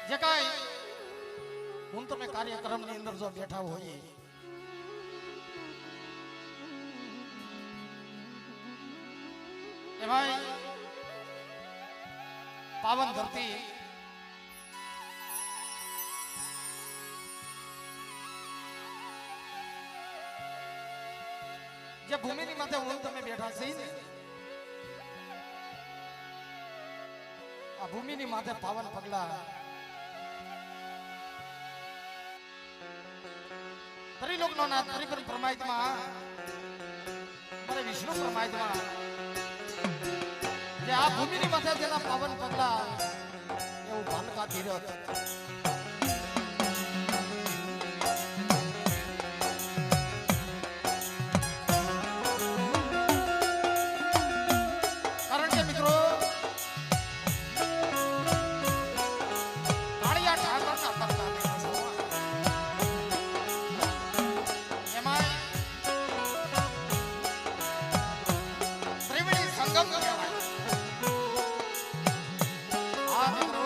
જે કાંઈ હું તમે કાર્યક્રમની અંદર જો બેઠા હોઈએ એમાં પાવન ધરતી જે ભૂમિની માથે હું તમે બેઠા છે ને આ ભૂમિની માથે પાવન પગલા ત્રિલોકનો નાથ ત્રિપુર પરમાત્મા મારે વિષ્ણુ પરમાત્મા જે આ ભૂમિની માથે જેના પાવન પગલા એવું ભાલકા ધીરત કારણ કે મિત્રો કાળિયા ઠાકરના પગલા એમાં ત્રિવેણી સંગમ કહેવાય. આ મિત્રો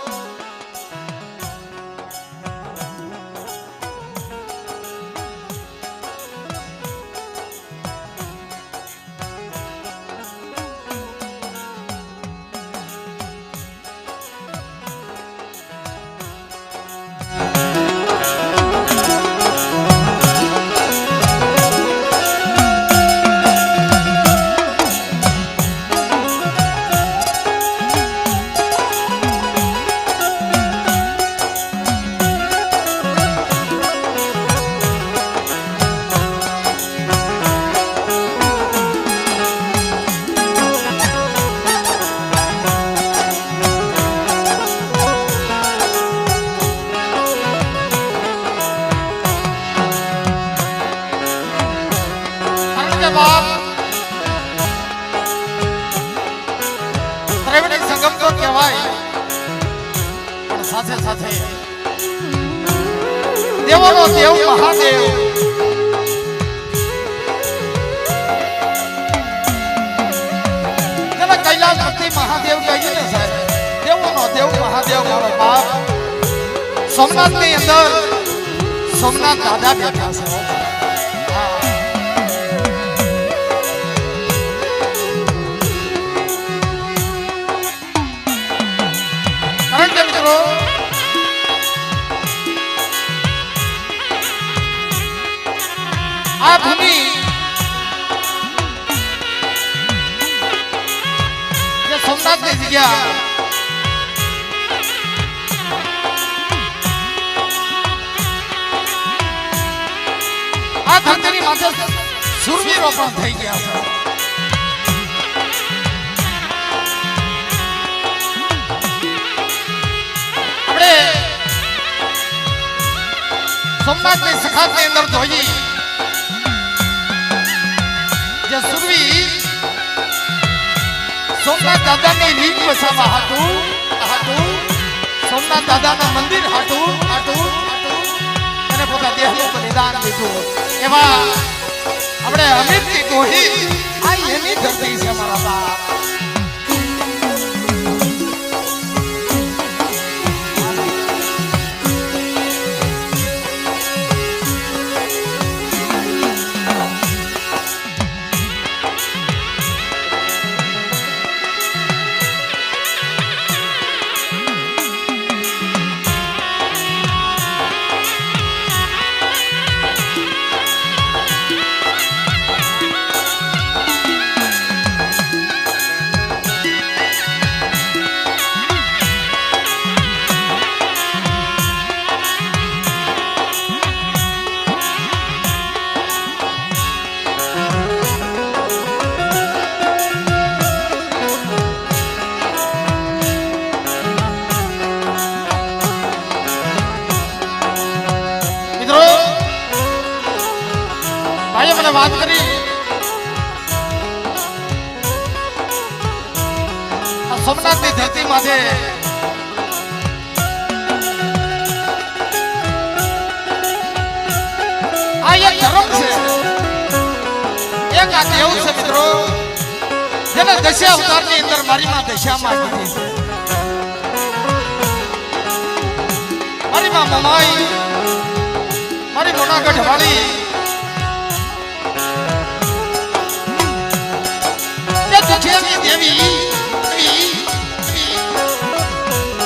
ત્રિવેણી સંગમ તો કહેવાય પણ સાથે સાથે દેવોનો દેવ મહાદેવ જેને કૈલાસપતિ મહાદેવ કહીએ ને સાહેબ દેવોનો દેવ મહાદેવ મારો બાપ સોમનાથની અંદર સોમનાથ દાદા બેઠા છે. મિત્રો આ ભૂમિ જે સોમનાથની જગ્યા આ ધરતીની માથે સુરવીરો પણ થઈ ગયા છે. સોમનાથની સખાતની અંદર જોઈએ જે સુરવી સોમનાથ દાદાની રીત બસાવવા હતું સોમનાથ દાદાના મંદિર હતું અને પોતા દેહનું બલિદાન દીધું. એમાં આપણે અમિતની ગોહી આ એની ધરતી છે મારા બાપ. મને વાત કરી સોમનાથની ધરતી માથે આ એક ધર્મ છે, એક આ દેવ છે મિત્રો જેને દશા અવતારની અંદર મારી માં દશા માંગી છે. મારી માં મમાઈ મારી મોનાગઢ વાળી દેવી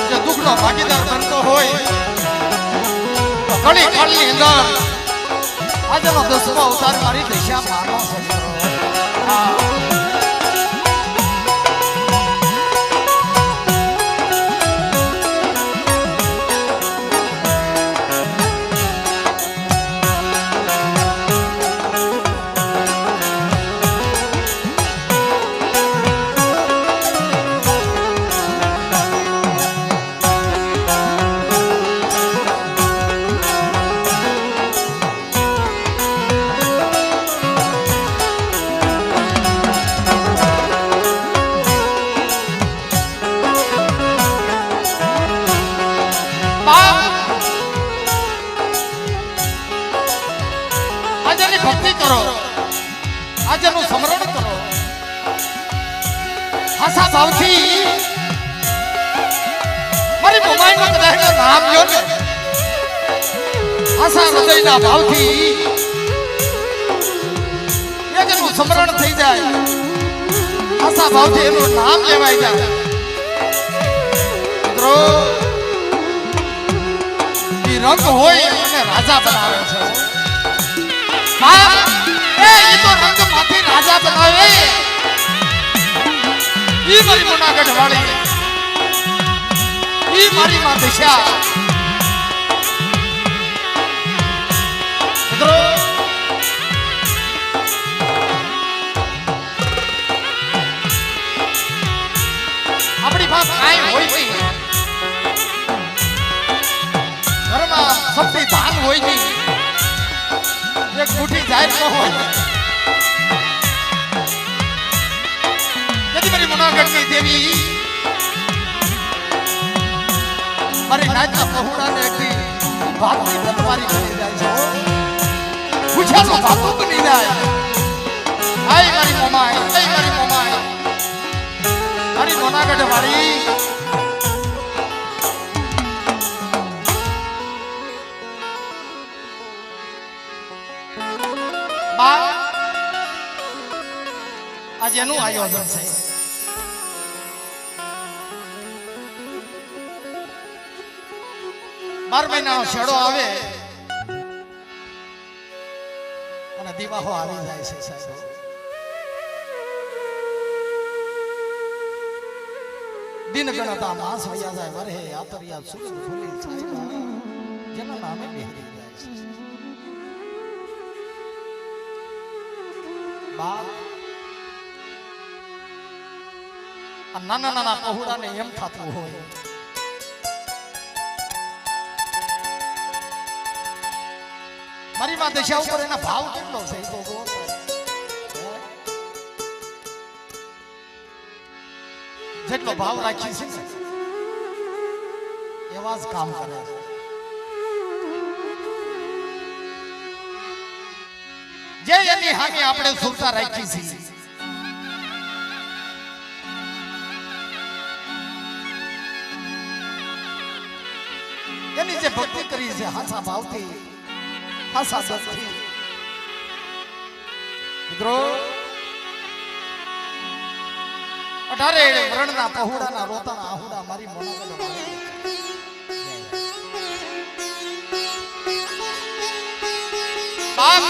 જે દુઃખનો ભાગીદાર બનતો હોય તો ઘણી કાળની અંદર આજનો 10મો અવતાર મારી દિશા માનો છે. ભક્તિ કરો, આજનું સ્મરણ કરો, આશા ભાવથી મારી મોમાઈનું કદાચ નામ લ્યો ને, આશા હૃદયના ભાવથી એકનું સ્મરણ થઈ જાય, આશા ભાવથી એનું નામ લેવાઈ જાય. મિત્રો એ રંગ હોય અને રાજા બનાવે છે. રાજા બનાવે ઈ મારી મોનાગઢ વાળી, ઈ મારી માં દિશા. મિત્રો આપણી વાત કાંઈ હોય નહીં, ઘરમાં સૌથી ધાન હોય નહીં, એક મુઠ્ઠી જાય ન હોય. મારી મોનાગઢની દેવી મારી નાચના પહોળાને એકથી ભાગની તલવારી બની જાય છે, પૂછ્યાનો ભાગો બની જાય. આય મારી મોમાઈ, આય મારી મોમાઈ, મારી મોનાગઢ વાળી. આજે એનું આયોજન છે. 12 મહિનાનો શેડો આવે અને દિવાહો આવી જાય છે સાહેબ. દિન ગણતા માસ વયા જાય, વરહે આતરિયા સૂરજ ફૂલી છાયા, જેના નામે બેહરી જાય છે. બાપ નાના નાના પહોળાને એમ થતું હોય મારી માં દશા ઉપર એના ભાવ કેટલો છે તો જેટલો ભાવ રાખી છે એવા જ કામ કરે છે. જે એની હામે આપણે સુરતા રાખી છે, એની જે ભક્તિ કરી છે હાસા ભાવથી, હાસા સત્થી. મિત્રો 18 વર્ણના પહોળાના રોતાના આહુડા મારી મોનાગઢ બાપ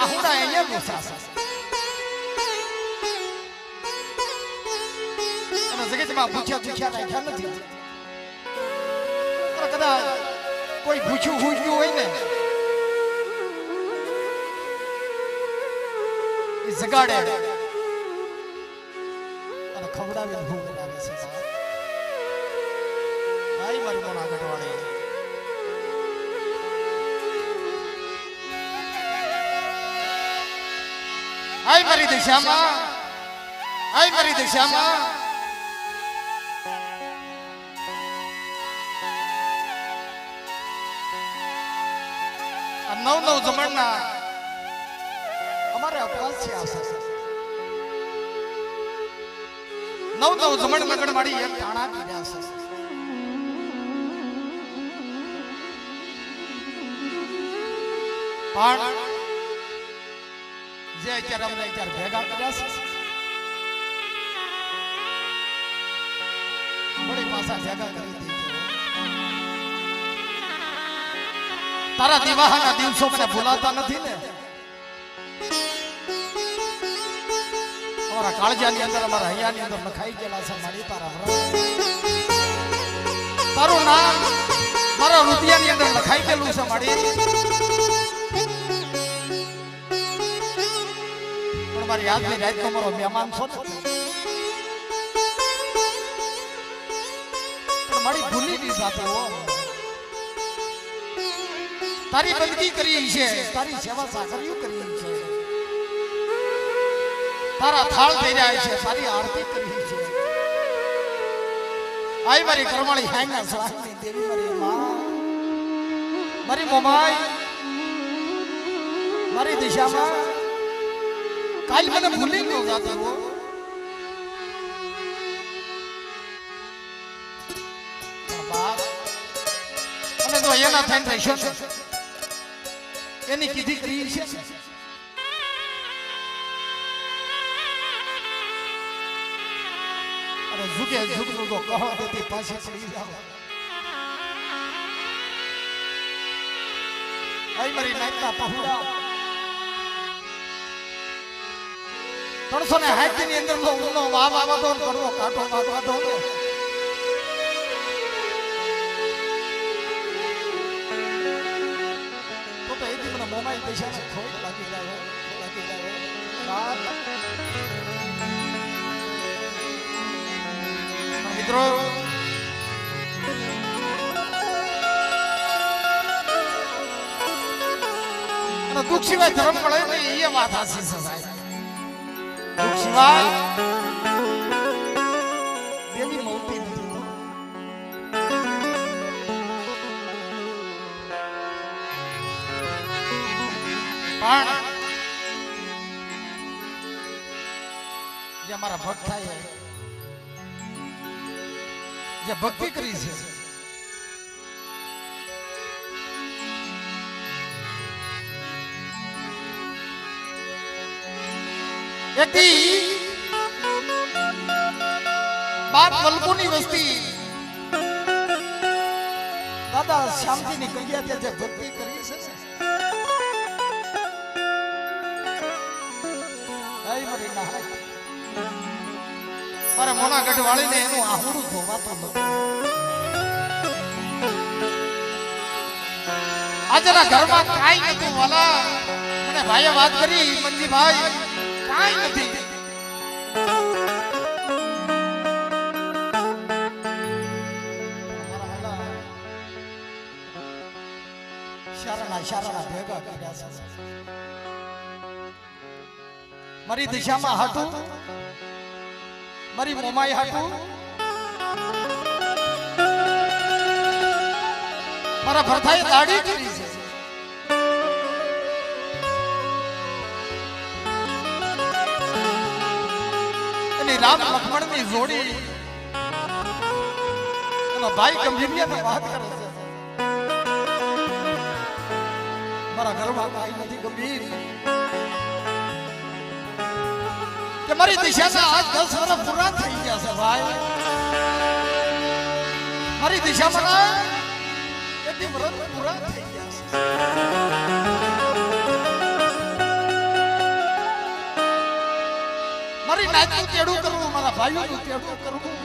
આહુડા અહીંયા બેસા અને જગતમાં ભૂખ્યા રાખ્યા નથી. કદાચ કોઈ ભૂખ્યું ભૂખ્યું હોય ને એ જગાડે અને ખવડાવે ભૂખ લાગે છે. ભાઈ મારી મોનાગઢ વાળી, આય મારી દિશામાં, આય મારી દિશામાં. નવ જમણના અમારે અપવાસ છે. નવ જમણ મગણ મારી એક ટાણા પીડ્યા છે. પણ જે અત્યારે અમને અત્યારે ભેગા કર્યા છે બડી પાછા ભેગા કરી દીધી. તારા દિવાહના દિવસો મને ભૂલાતા નથી ને. અમારા કાળજાની અંદર અમારા હૈયાની અંદર લખાઈ ગયેલા છે મારી તારા તારું નામ મારા રુધિયાની અંદર લખાઈ ગયેલું છે મારી. પણ મારી યાદની રાત તો મારો મહેમાન છો ને. પણ મારી ભૂલી ની સાથે હો તારી બંદગી કરી છે, તારી સેવા સાકરીઓ કરી છે, તારા થાળ થઈ રહ્યા છે, તારી આરતી કરી છે. આઈ મારી કરમાળી હાઈના સ્વામી દેવી મારી માં મારી મોમાઈ મારી દિશામાં કાલ મને ભૂલી ન જાતી હો. બાપ અને તો એના થઈને રહેશો ને એની કીધી કરી છે. અરે ઝુકે ઝુકનું તો કહો દેતી પાછી પડી જાવ. આઈ મારી નાઈટના પહોળા 360 ની અંદર નો ઉનો વાવ આવતો ને કરવો કાટો વાગવા દો ને. તો એ દી મને મોમાઈ પૈસા છે ખોટ લાગી જાય મિત્રો. દુઃખ સિવાય ધર્મ મળે ને એ વાત હાસી છે સાહેબ. દુઃખ સિવાય દેવી મળતી નથી. પણ જે અમારા ભક્ત થાય જે ભક્તિ કરી છે એથી બાપ વલ્કોની વસ્તી દાદા શાંતિની કલ્યા જે ભક્તિ કરી છે મારા મોના ગઢ વાળીને એનું આહુડું ધોવાતો નથી. આજના ઘરમાં કાંઈ નતું વાલા. મને ભાઈએ વાત કરી મંજીભાઈ કાંઈ નથી. શારાના ભેગા કર્યા છે મારી દિશામાં હાટું મારી મોમાઈ હાટું મારા ભરથાએ દાઢી કરી છે. એની રામ લક્ષ્મણ ની જોડી એનો ભાઈ ગંભીરિયાને વાત કરે છે. મારા ઘરમાં કાંઈ નથી ગંભીર કે મારી દિશાના આજ 10 વર્ષ પૂરા થઈ ગયા છે ભાઈ. મારી દિશામાં એટલી વર્ષ પૂરા થઈ ગયા છે. મારી નાતનું તેડું કરવું મારા ભાઈઓનું તેડું કરવું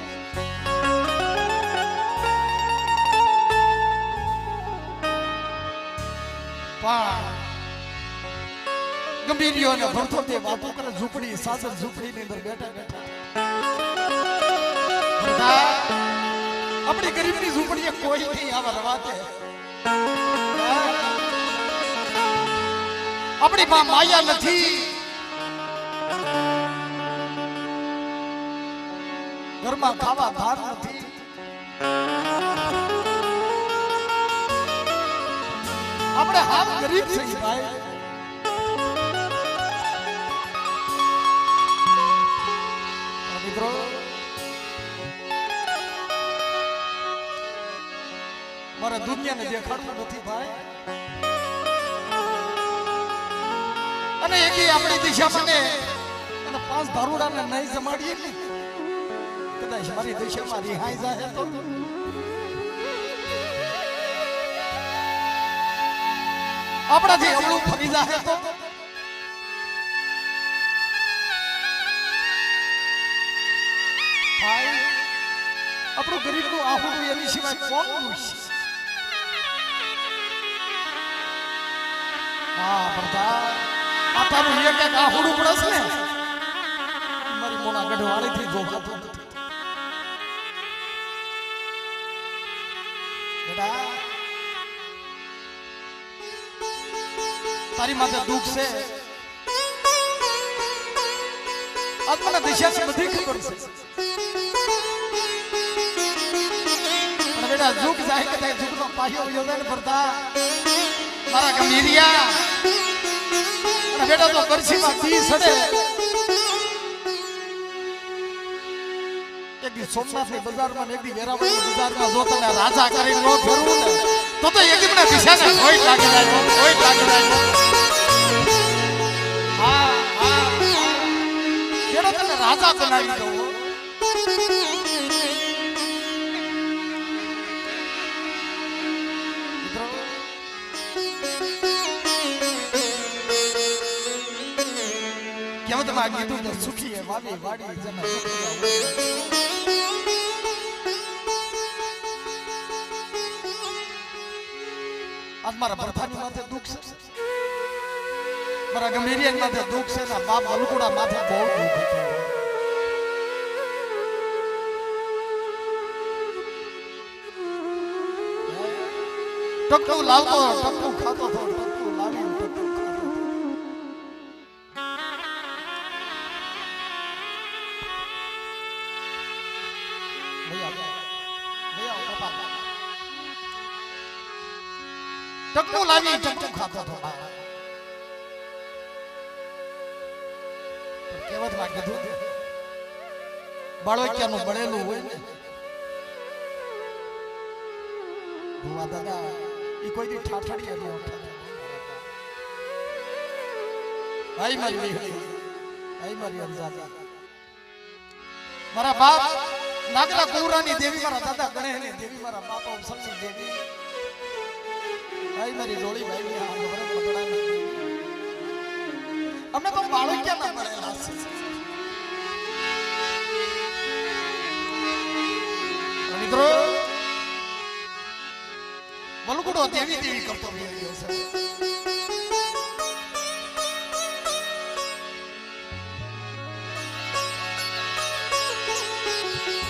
પણ ગંભીરીઓ ને ભરતો તે વાતો કરે ઝૂંપડી સાસર ઝૂંપડી ની અંદર બેઠા બેઠા આપણી ગરીબની ઝૂંપડીએ કોઈ નહીં આવા રવાતે. આપણી માં માયા નથી. ઘરમાં ખાવા ભાર નથી. આપણે હાલ ગરીબ છે ભાઈ. મિત્રો મારે દુનિયાને દેખાડવું નથી ભાઈ. અને એકી આપણી દિશામાં ને અને 5 દારૂડાને નહીં જમાડીએ ને કદાચ મારી દિશામાં રિહાઈ જાય તો આપણાથી અવળું ફરી જાય તો આપણું ગરીબનું આહુડું એની સિવાય કોણ પૂછશે? હા પ્રધાન આ તારું એક એક આહુડું પડશે ને મારી મોના ગઢવાળીથી જોવાતું નથી. બેટા તારી માથે દુઃખ છે આજ મને દિશાની બધી ખબર છે. બેટા ઝુક જાય કે ઝુકનો પાયો યોજાને ભરતા મારા ગમીરિયા અને બેટા તો કરશીમાં તી સડે એક દી સોમનાથની બજારમાં ને એક દી વેરાવળની બજારમાં જો તને રાજા કરીને નો ફેરવું ને તો એક દી મને દિશાને કોઈ લાગી જાય કોઈ લાગી જાય. હા હા બેટા તને રાજા બનાવી દઉં. કેવતમાં કીધું કે સુખી હે વાવી વાડી જના આજ મારા પ્રધાની માથે દુઃખ છે, મારા ગંભીરિયન માથે દુઃખ છે, ના બાપ વલકુડા માથે બહુ દુઃખ હતું. ટકટું લાવતો ટકટું ખાતો હતો, ટકટું લાવીને ટકટું ખાતો હતો. ટકટું લાવી ટકટું ખાતો હતો. કહેવતમાં કીધું બાળોક્યાનું બળેલું હોય ને ભુવા દાદા ઈ કોઈ દી ઠાઠડીએ ન ઉઠાડે. ભાઈ મારી ભાઈ મારી અંજાતા મારા બાપ નાગરા કુરાની દેવી, મારા દાદા ગણેશની દેવી, મારા બાપા ઉસલની દેવી, ભાઈ મારી ડોળી ભાઈ ની આ વરમ પકડાય અમને તો બાળોક્યા ના મળેલા છે. મિત્રો વલકુડો દેવી દેવી કરતો રહ્યો છે.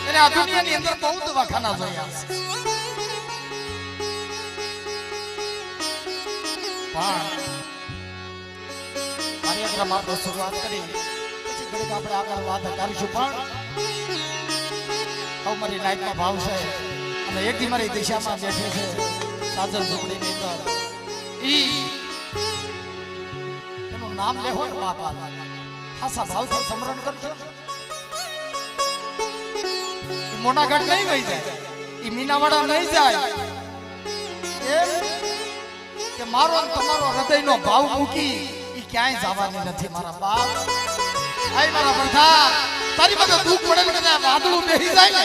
એને આ દુનિયાની અંદર બહુ દવાખાના જોયા છે, પણ કાર્યક્રમ આપણે શરૂઆત કરી પછી ઘડીક આપણે આગળ વાત કરીશું. પણ મારી નાઈટનો ભાવ છે અને એક દી મારી દિશામાં બેઠી છે સાજન ઝૂંપડીની અંદર. એનું નામ લેવો ને બાપા ખાસા ભાવથી સ્મરણ કરજો. મોનાગઢ નહીં વહી જાય, એ મીનાવાડા નહીં જાય, કે મારો તમારો હૃદયનો ભાવ મૂકી એ ક્યાંય જવાની નથી. મારા બાપ આય મારા પ્રધાન તારી બધું દુઃખ પડે ને કદાચ વાદળું બેસી જાય ને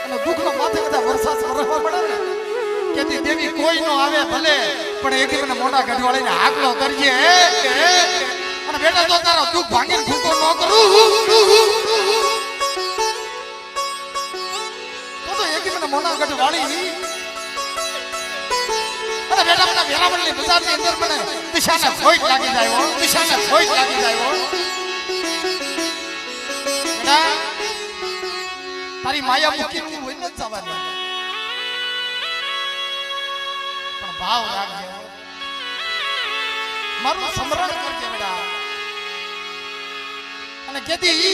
અને દુઃખનો માથે કદાચ વરસાદ વરસવા પડે ને કે દેવી કોઈ નો આવે ભલે પણ એક મને મોટા ગઢવાળીને હાકલો કરજે અને બેટા તો તારો દુઃખ ભાંગીને ભૂકો ન કરું તો એક મને મોટા ગઢવાળી અને બેટા મને વેરાવળની બજારની અંદર મને દિશાને ખોટ લાગી જાય હો, દિશાને ખોટ લાગી જાય હો. બેટા તારી માયા મૂકી હું હોય ન જવાની પણ ભાવ રાખજે, મારું સ્મરણ કરજે બેટા. અને કેતી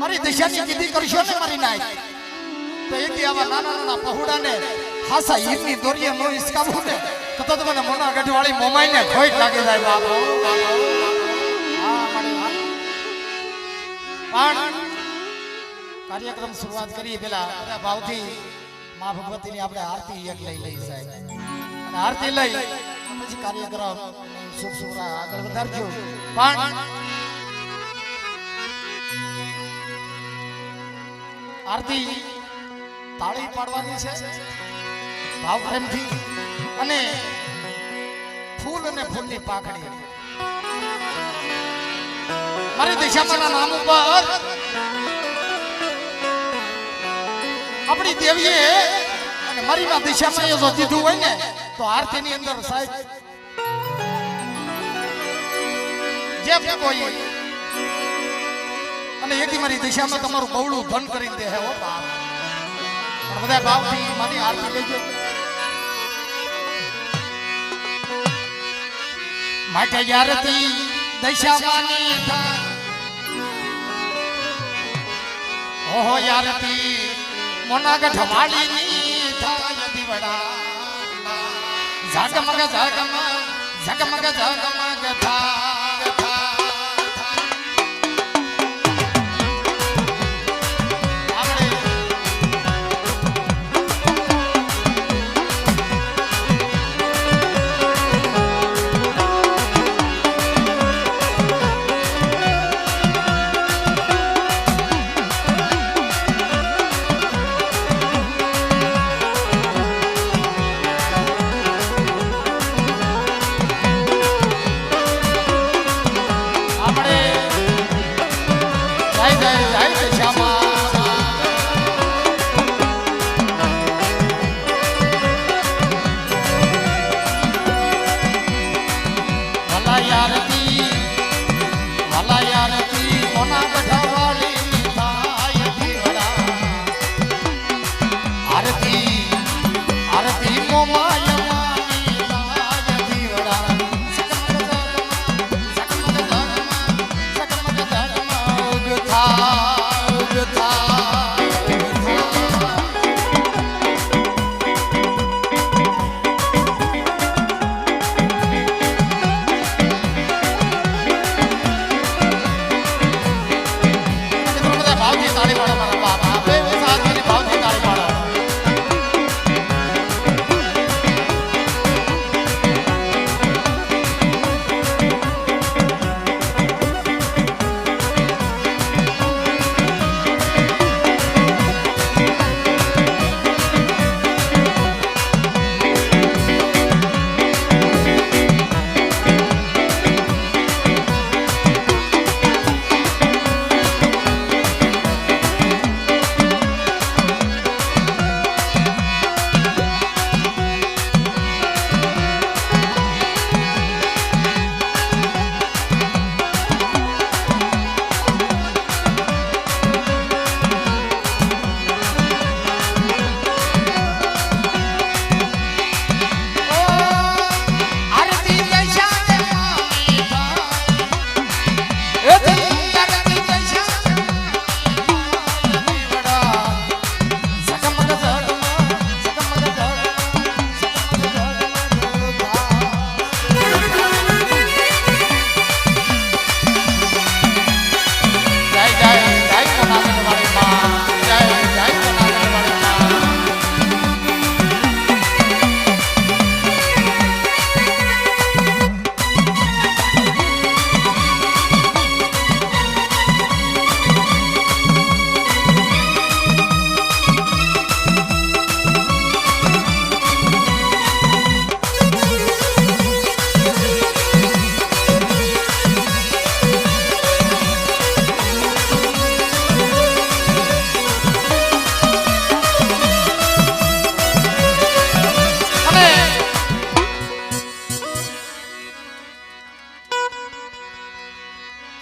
મારી દિશાની કીધી કરશો ને મારી નાઈ તો એથી આવા નાના નાના પહોળાને હાસા હીરની દોરીએ નો ઈસકાવું ને તો મને મોના ગઢવાળી મોમાઈને ખોટ લાગી જાય બાપો. પણ કાર્યક્રમ શરૂઆત કરીએ પેલા બધા ભાવથી માં ભગવતીની આપણે આરતી એક લઈ જાય અને આરતી લઈ પછી કાર્યક્રમ શુભ શુભરા આગળ વધારજો પણ આરતી તાળી પાડવાની છે ભાવ પ્રેમથી અને ફૂલ અને ફૂલની પાકડી મારી દિશામાંના નામ ઉપર આપણી દેવીએ અને મારી માં દિશામાં જો દીધું હોય ને તો આરતી ની અંદર સાહેબ જે કોઈ અને એકી મારી દિશામાં તમારું બવડું ધન કરી દે હે ઓ બાપ પણ બધા ભાવથી મારી આરતી લેજો માટે આરતી દિશામાંની થાય ઓહો આરતી મોનાગઢ વાડીની થાય દીવડા ઝગમગ ઝગમગ ઝગમગ ઝગમગ થાય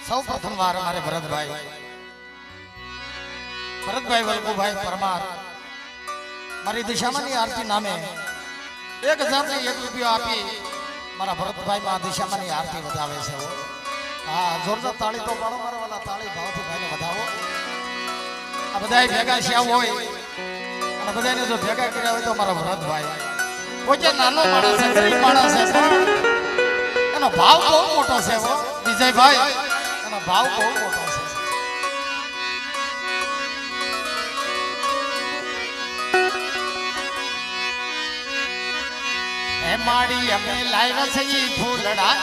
સૌ પ્રથમ વાર અમારે ભરતભાઈ વલ્લભભાઈ પરમાર મારી દિશામાંની આરતી નામે 1001 રૂપિયો આપી મારા ભરતભાઈ માં દિશામાંની આરતી વધાવે છે હા જોરદાર તાળી તો પાડો મારા વાલા તાળી ભાવથી ભાઈને વધાવો આ બધાય ભેગા શ્યાવ હોય અને બધાને જો ભેગા કર્યા હોય તો મારા ભરતભાઈ કોઈ નાનો માણસ છે ગરીબ માણસ છે એનો ભાવ બહુ મોટો છે વિજયભાઈ એનો ભાવ બહુ મોટો છે એ માડી અમે લાવ્યા છે ઈ ફૂલડા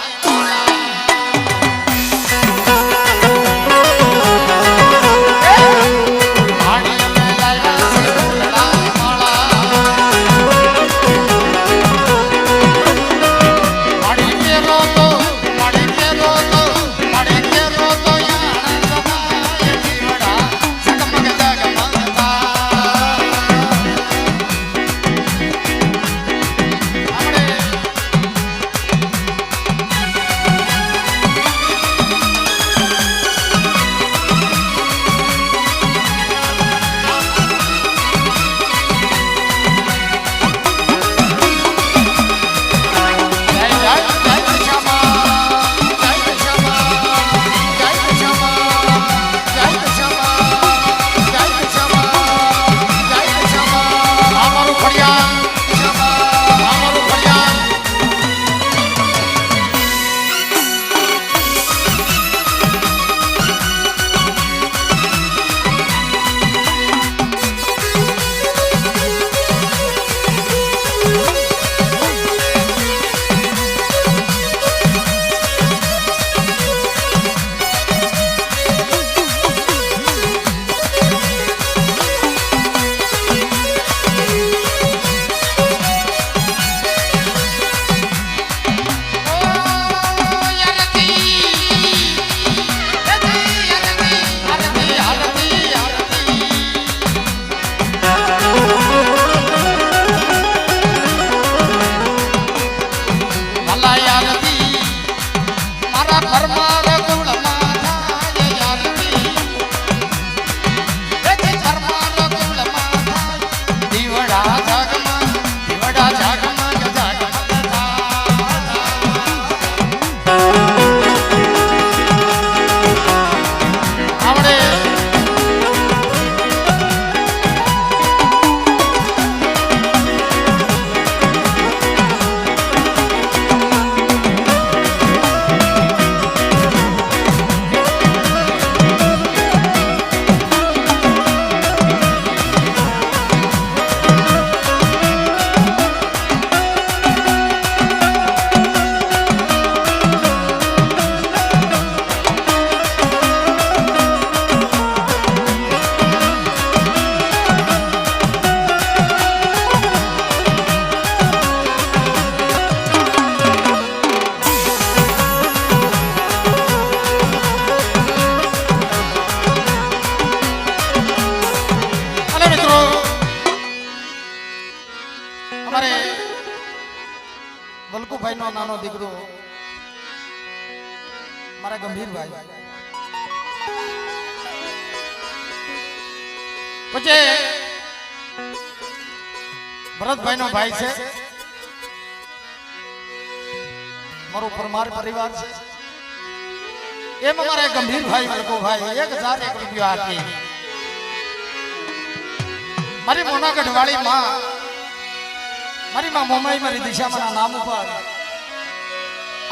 વલ્કુભાઈ નો નાનો દીકરો મારા ગંભીરભાઈ પછી ભરતભાઈ નો ભાઈ છે મારો પરમાર પરિવાર છે એમ અમારે ગંભીરભાઈ વલ્કુભાઈ 1001 રૂપિયો આપી મારી મોનાગઢ વાળી માં મારી માં મોમાઈ મારી દિશામાં નામ ઉપર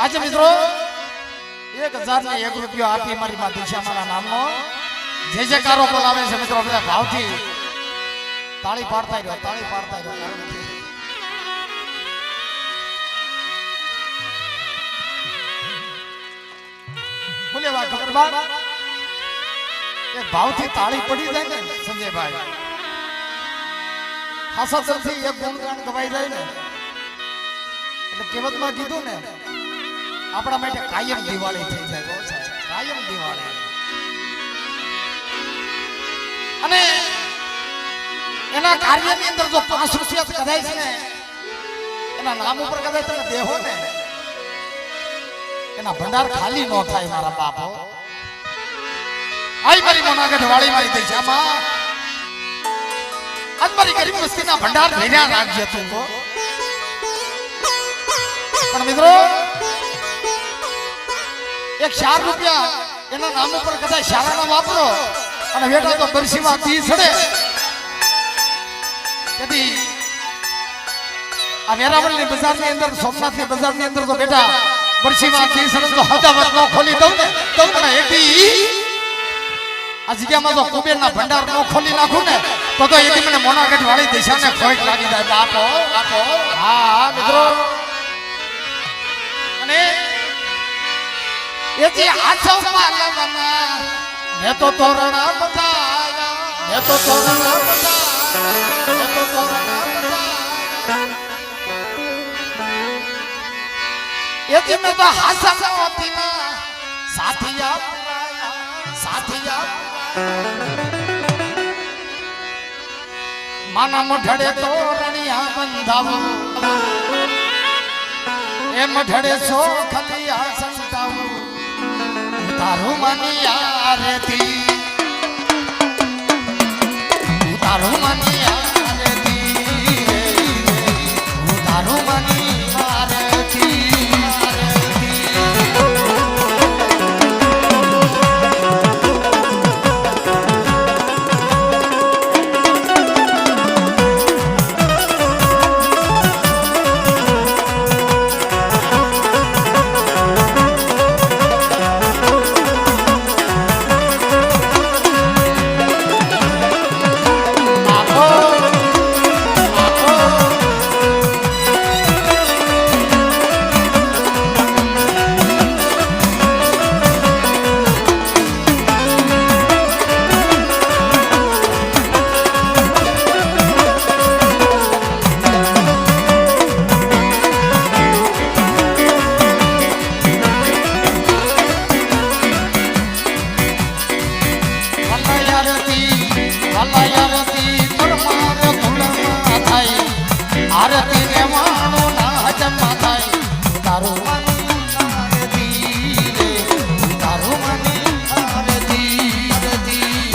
આજે મિત્રો 1001 રૂપિયો આપી મારી માં દિશામાં નામનો જે જે કારો બોલાવે છે મિત્રો બધા ભાવથી તાળી પાડતા રહ્યો બોલે વા ખબર બા એ ભાવથી તાળી પડી જાય ને સંજયભાઈ હાસાસરથી એક ગુણગાન ગવાઈ જાય ને એટલે કહેવતમાં કીધું ને આપણા માટે કાયમ દિવાળી થઈ જાય કાયમ દિવાળી અને એના કાર્યની અંદર જો 5 રૂપિયા કદાચ છે ને એના નામ ઉપર કદાચ તમે દેહો ને એના ભંડાર ખાલી ન થાય મારા બાપો આઈ મારી મોનાગઢ વાળી મારી દિશામાં આજ મારી ગરીબ વસ્તીના ભંડાર ભર્યા રાખજે તું તો પણ મિત્રો 4 રૂપિયા એના નામ ઉપર કદાચ શાળાના વાપરો અને બેટા તો બરસીમાં દી સડે કદી આ વેરાવળની બજારની અંદર સોમનાથની બજારની અંદર તો બેટા બરસીમાં દી સડે તો હજાવત નો ખોલી દઉં ને તો મને એકી આ જગ્યામાં તો કુબેરના ભંડાર નો ખોલી નાખું ને તો એકી મને મોનાગઢ વાળી દિશાને ખોટ લાગી જાય બાપો બાપો હા મિત્રો એથી હાથો પાલવના મેં તો તોરણા બધાયા મેં તો તોરણા બધાયા મેં તો તોરણા બધાયા એથી મેં તો હાસમ હોતીના સાથિયા પુરાયા સાથિયા માના મઢડે તોરણિયા બંધાવો એ મઢડે સો ખલિયા સંતાવો તારું માની આરતી તારું માની આરતી તારું માની આરતી આરતી ને વાણો ના જમા થાય તારું માની આરતી રે તારું માની આરતી આરતી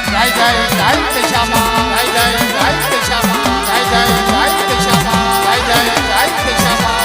જય જય જય પેશામાં જય જય જય પેશામાં જય જય જય પેશામાં જય જય જય પેશામાં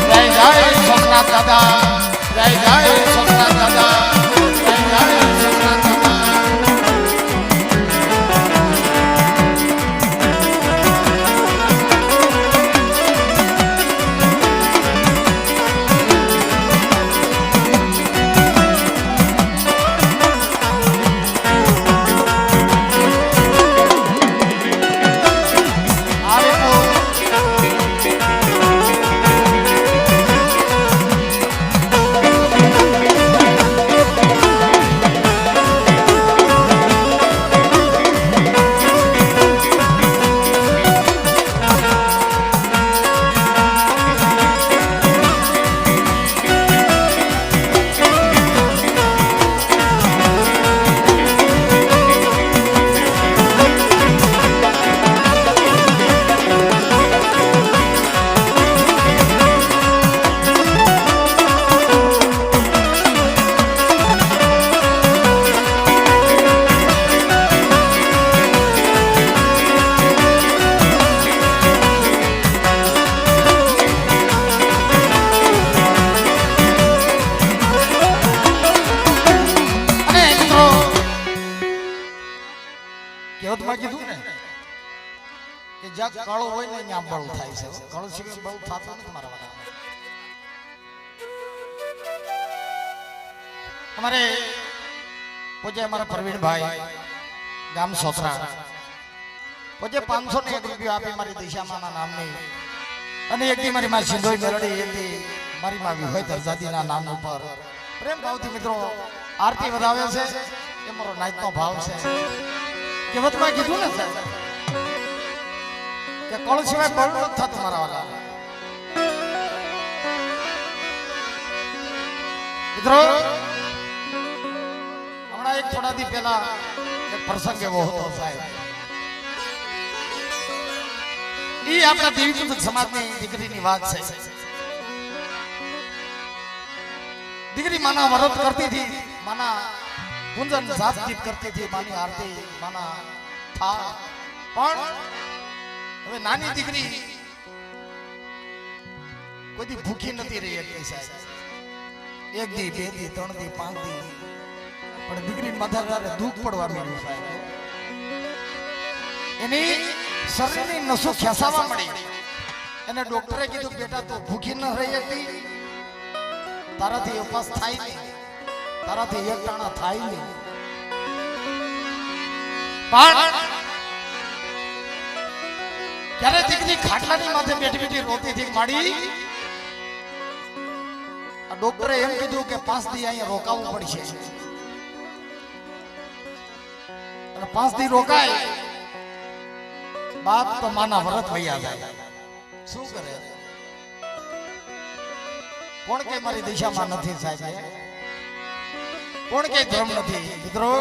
જય જય સોમનાથ દાદા જય જય સોમનાથ દાદા કહેવતમાં કીધું ને કે જ્યાં કળો હોય ને ત્યાં બળ થાય છે. કળ સિવાય બળ થતું નથી મારા વાળા. અમારે પોજે અમારા પ્રવીણભાઈ ગામ સોસરા પોજે 501 આપી મારી દિશામાના નામની અને એકથી મારી માં સિંધોઈ મેલડી એકથી મારી માં વિહોય દરજાદીના નામ ઉપર પ્રેમ ભાવથી મિત્રો આરતી વધાવે છે. એ મારો નાયતનો ભાવ છે. કહેવતમાં કીધું ને સાહેબ કે કળ સિવાય બળ નથી થતું મારા વાલા. મિત્રો હમણાં એક થોડા દી પહેલા એક પ્રસંગ એવો હતો સાહેબ. એ આપણા દેવી સમાજની દીકરીની વાત છે. દીકરી માના વ્રત કરતી હતી, માના પૂજન જાપદીપ કરતી હતી, માની આરતી માના થા. પણ હવે નાની દીકરી કોઈ દી ભૂખી નથી રહી એટલી સાહેબ. 1 દી 2 દી 3 દી 5 દી પણ દીકરી માથે દુઃખ પડવા માંડ્યું સાહેબ. એની શરીરની નસો ખેંચાવા મળી. એને ડોક્ટરે કીધું બેટા તું ભૂખી ન રહી હતી, તારાથી ઉપવાસ થાય નહીં, તારાથી એક ટાણા થાય નહીં. પણ ક્યારે દીકરી ખાટલાની માથે બેઠી બેઠી રોતી હતી માડી. આ ડોક્ટરે એમ કીધું કે 5 દી અહીંયા રોકાવું પડશે. અને 5 દી રોકાય બાપ તો માના વ્રત વૈયા જાય. શું કરે? કોણ કે મારી દિશામાં નથી સાહેબ? કોણ કે ધર્મ નથી? મિત્રો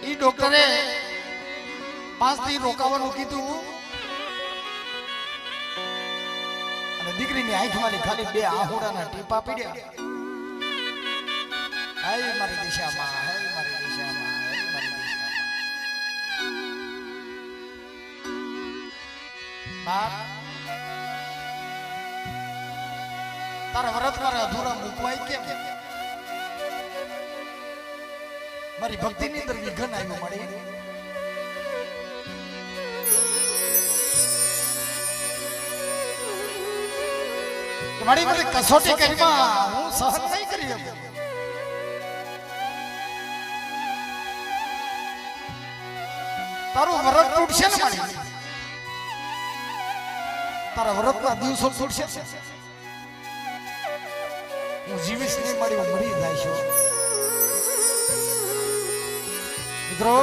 ઈ ડોક્ટરે 5 દી રોકાવાનું કીધું અને દીકરીની આંખમાંથી ખાલી 2 આહુડાના ટીપા પડ્યા. હાય મારી દિશામાં, હાય મારી દિશામાં, હાય મારી દિશામાં. બાપ તારા વ્રત મારા અધૂરા મૂકવાય કેમ? મારી ભક્તિની અંદર વિઘન આવ્યું મળી. મારી બધી કસોટી કરીમાં હું સહન નહીં કરી શકું. તારું વ્રત તૂટશે ને મારી, તારા વ્રતના દિવસો તૂટશે. હું જીવીશ નહીં મળી, હું મરી જાય છું. મિત્રો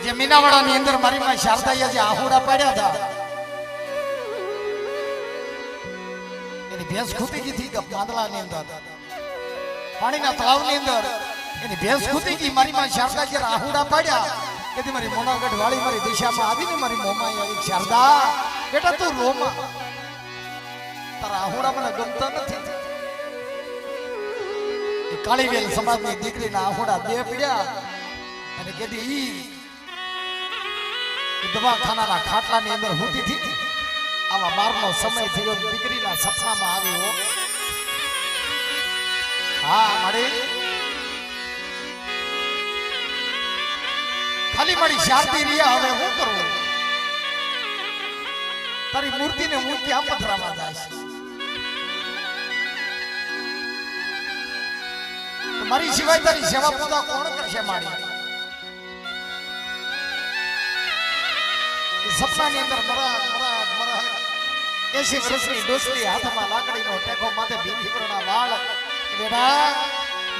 જે મીનાવાડાની અંદર મારી માં શારદાએ જે આહુડા પાડ્યા હતા એની ભેંસ ખૂતી ગઈ હતી પાંદડાની અંદર, પાણીના તળાવની અંદર એની ભેંસ ખૂતી ગઈ. મારી માં શારદા જે આહુડા પાડ્યા કે મારી મોનાગઢ વાળી મારી દિશામાં આવીને મારી મોમાઈ આવી, શારદા બેટા તું રોમાં, તારા આહુડા મને ગમતા નથી. કાળીવેલ સમાજની દીકરીના આહુડા 2 પીડ્યા અને કીધી ઈ દવાખાનાના ખાટલાની અંદર હોતી હતી. આવા 12નો સમય થયો, દીકરીના સપનામાં આવ્યો. હા મારી ખાલી મારી શારદી રહ્યા, હવે શું કરવું? તારી મૂર્તિને હું ક્યાં પથરાવા જાય છે? મારી સિવાય તારી સેવા પૂજા કોણ કરશે? મારી સપનાની અંદર મરા 80 વર્ષની ડોસલી હાથમાં લાકડીનો ટેકો, માથે ભીંગીવરના વાળ. બેટા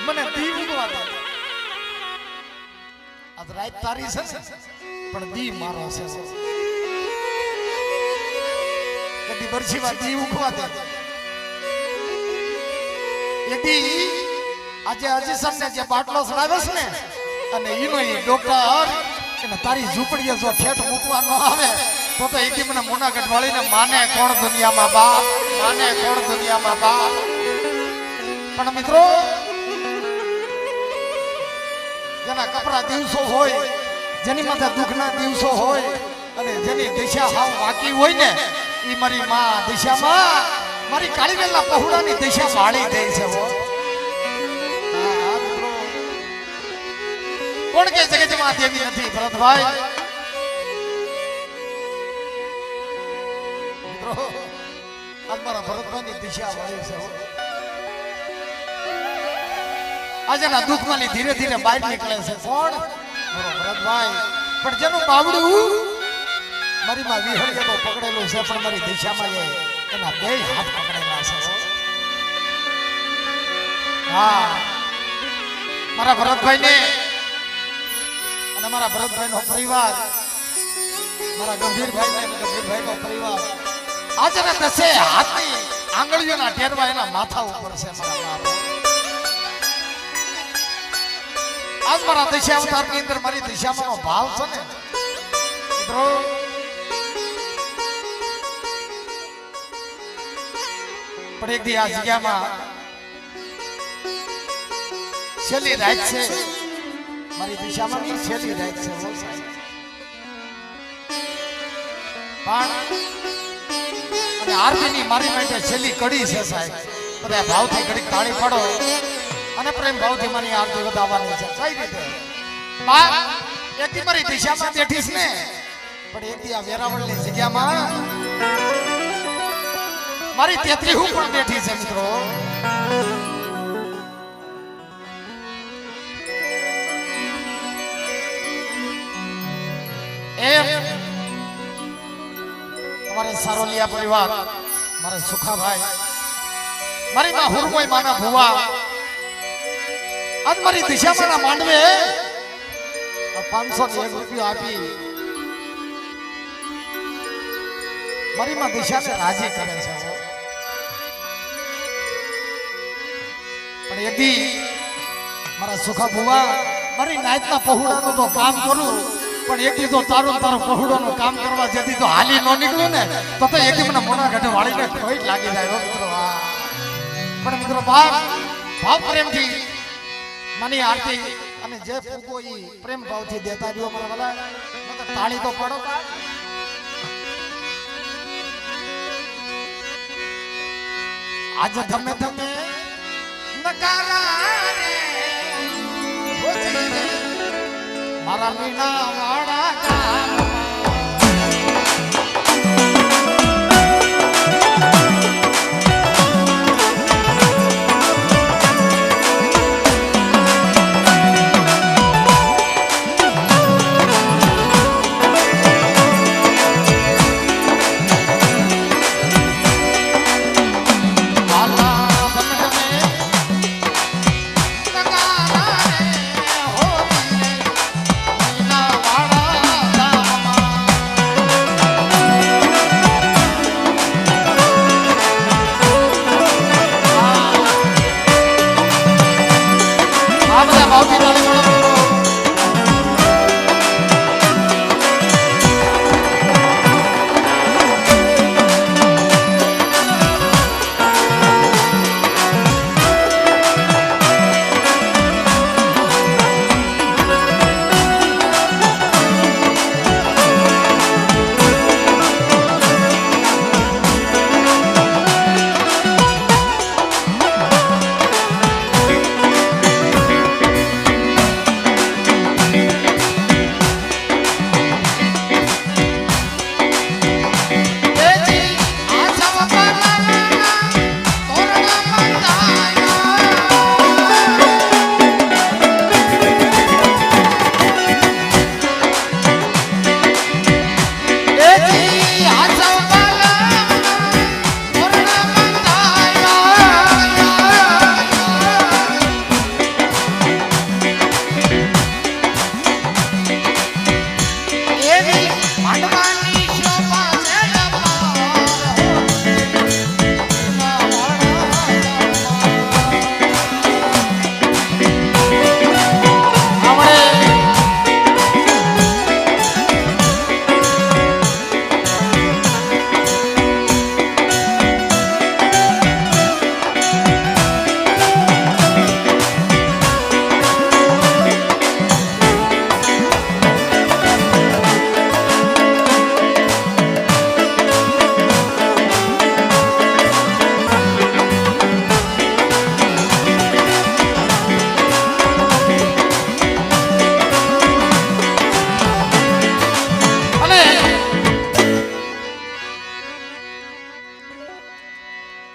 મને દી ઉગવા દે. આજ રાત તારી છે પણ દી મારો છે. કદી બરસીમાં દી ઉગવા દે. એથી આજે અજીસમને જે બાટલો ચડાવે છે ને અને ઈનો ઈ ડોક્ટર એને તારી ઝૂંપડીએ જો ઠેઠ મૂકવા ન આવે તો એથી મને મોનાગઢ વાળીને માને કોણ દુનિયામાં બાપ, માને કોણ દુનિયામાં બાપ. પણ મિત્રો જેના કપરા દિવસો હોય, જેની માથે દુઃખના દિવસો હોય અને જેની દિશા હાવ વાકી હોય ને એ મારી માં દિશામાં મારી કાળીવેલના પહોળાની દિશા વાળી દે છે. કોણ કે જગતમાં દેવી નથી ભરતભાઈ? મિત્રો આજ મારા ભરતભાઈની દિશા વાળી છે. આજે ના દુઃખમાંથી ધીરે ધીરે બહાર નીકળે છે. કોણ? મારો ભરતભાઈ. પણ જેનું બાવડું મારી માં વિહળીએ તો પકડેલું છે, પણ મારી દિશામાં એના બે હાથ પકડેલા છે. હા, મારા ભરતભાઈને અને મારા ભરતભાઈનો પરિવાર, મારા ગંભીરભાઈનો પરિવાર આજે ના 10 હાથની આંગળીઓના ટેરવા એના માથા ઉપર છે. મારા બાપ આજ મારા દિશા અવતારની અંદર મારી દિશામાંનો ભાવ છે ને મિત્રો. પણ એક દી આ જગ્યામાં છેલ્લી રાત છે મારી દિશામાં, છેલ્લી રાત છે. પણ અને આરતીની મારી માટે છેલ્લી કડી છે સાહેબ. બધા ભાવથી ઘડી તાળી પાડો અને પ્રેમ ભાવથી મારી આરતી વધાવવાની છે. કઈ રીતે? એક દી મારી દિશામાં બેઠી છે ને, પણ એક દી આ વેરાવળની જગ્યામાં મારી 33 હું પણ બેઠી છે મિત્રો. તમારે સારોલિયા પરિવાર, મારા સુખાભાઈ, મારી માં હુરમોય માના ભુવા આજ મારી દિશામાંના માંડવે 501 રૂપિયા આપી મારી માં દિશાને રાજી કરે છે. પણ એદી મારા સુખા ભુવા મારી નાયતના પહોળાનું તો કામ કરું, પણ એકી તો તારું પહોળાનું કામ કરવા જેથી તો હાલી ન નીકળ્યું ને તો એકી મને મોના ઘટે વાળીને ખોઈ લાગી જાય મિત્રો. પણ મિત્રો ભાવ પ્રેમથી માની આરતી અને જે ફૂગો ઈ પ્રેમ ભાવથી દેતા રહ્યો મારા વાલા, તાળી તો પાડો. આજે તમે નકારા રે મારા મીના વાળા ગામ વાળા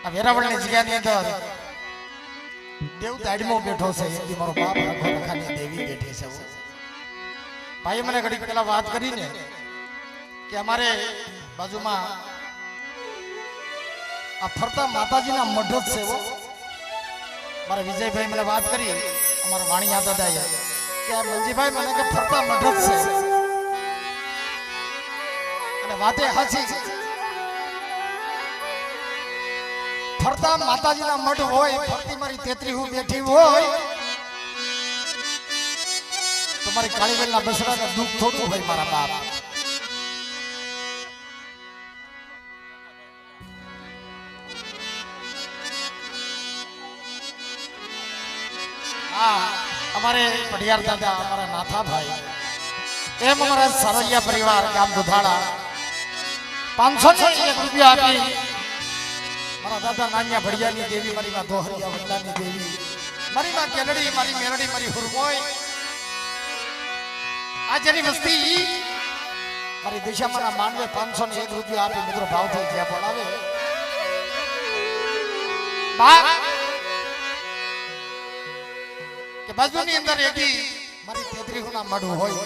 આ વેરાવળની જગ્યાની અંદર દેવ દાડમાં બેઠો છે એથી મારો બાપ રખાની દેવી બેઠી છે ભાઈ મને ઘડી પેલા વાત કરીને કે અમારે બાજુમાં આ ફરતા માતાજીના મઢ જ છે મારા વિજયભાઈ મને વાત કરી અમારા વાણિયા દાદાએ કે મંજીભાઈ મને કે ફરતા મઢ જ છે અને વાતે હાચી ફરતા માતાજીના મઢ હોય ફરતી મારી તેત્રી હું બેઠી હોય તો મારી કાળીબેનના બસડાને દુઃખ થોડું હોય મારા બાપ અમારે પઢિયાર દાદા અમારા નાથાભાઈ એમ અમારા સરૈયા પરિવાર ગામ દુધાળા 501 રૂપિયા આપી મારા દાદા નાનિયા ભડિયાની દેવી મારી માં દોહરિયા વડલાની દેવી મારી માં કેલડી મારી મેલડી મારી હુરમોય આ જેની વસ્તી મારી દિશામાં માનવે 501 રૂપિયા આપી મિત્રો ભાવ થઈ ગયા પણ આવે બા કે બાજુની અંદર એકી મારી તેત્રીહુના મઢ હોય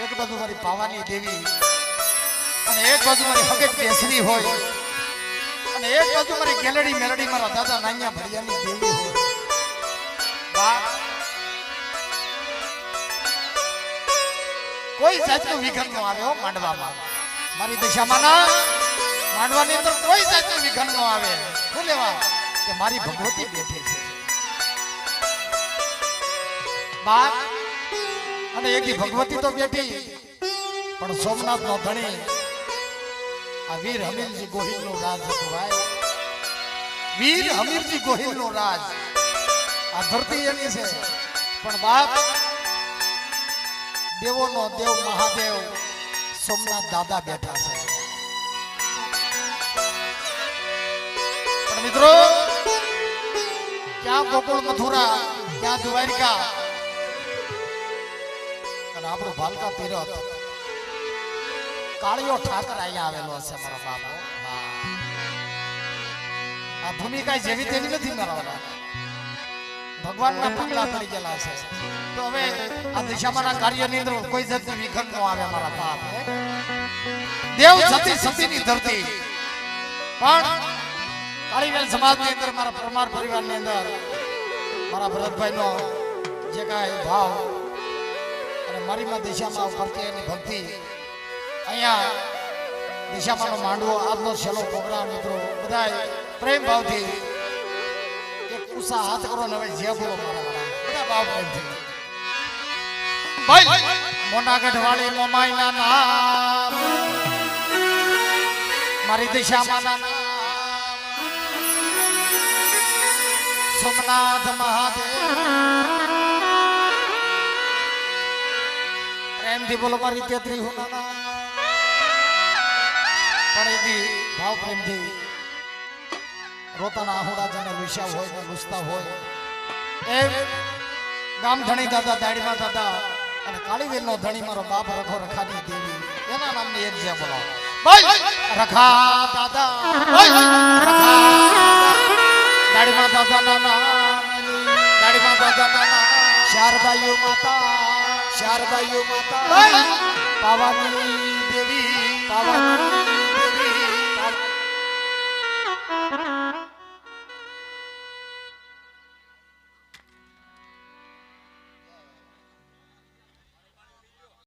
એક બાજુ મારી પાવાની દેવી અને એક બાજુ મારી હગત કેસરી હોય અને એક બાજુ મારી ગેલડી મેલડી મારા દાદા નાનિયા ભડિયાની દેવી હોય બા કોઈ જાતનું વિઘન ન આવે હો માંડવામાં મારી દિશામાં માંડવાની અંદર કોઈ જાતનું વિઘન ન આવે શું લેવા કે મારી ભગવતી બેઠી છે બા અને એકી ભગવતી તો બેઠી પણ સોમનાથ નો ધણી આ વીર હમીરજી ગોહિલ નું રાજ હતું ભાઈ વીર હમીરજી ગોહિલ નું રાજ આ ધરતી એની છે પણ બાપ દેવો નો દેવ મહાદેવ સોમનાથ દાદા બેઠા છે પણ મિત્રો ક્યાં ગોકુળ મથુરા ક્યાં દ્વારિકા અને આપણો ભાલકા તીરથ કાળિયો ઠાકર અહીંયા આવેલો છે મારા બાપો આ ભૂમિકા જેવી તેવી નથી મારા ભગવાનના પગલા પડી ગયેલા છે તો હવે આ દિશામાંના કાર્યની અંદર કોઈ જાતનું વિઘન ન આવે મારા બાપ દેવ સતી સતીની ધરતી પણ કાળીવેલ સમાજની અંદર મારા પરમાર પરિવારની અંદર મારા ભરતભાઈનો જે કાંઈ ભાવ અને મારી માં દિશામાં પ્રત્યેની ભક્તિ અહીંયા દિશામાંનો માંડવો આજનો છેલ્લો પ્રોગ્રામ મિત્રો બધા પ્રેમ ભાવથી એક ઉષા હાથ કરો ને હવે જે બોલો મારા બધા ભાવ પ્રેમથી ભાઈ મોનાગઢ વાળી મોમાઈના નામ મારી દિશામાં નામ સોમનાથ મહાદેવ પ્રેમથી બોલો મારી તેત્રી હું પણ એથી ભાવ પ્રેમથી રોતાના આહુડા જેને લુસ્યા હોય ને લુસતા હોય એ ગામ ધણી દાદા દાડીમાં દાદા અને કાળીવેલનો ધણી મારો બાપ રખો રખાની દેવી એના નામની એક જે બોલાવો ભાઈ રખા દાદા દાડીમાં દાદાના નામ દાડીમાં દાદાના નામ શારદાયુ માતા પાવાની દેવી પાવાની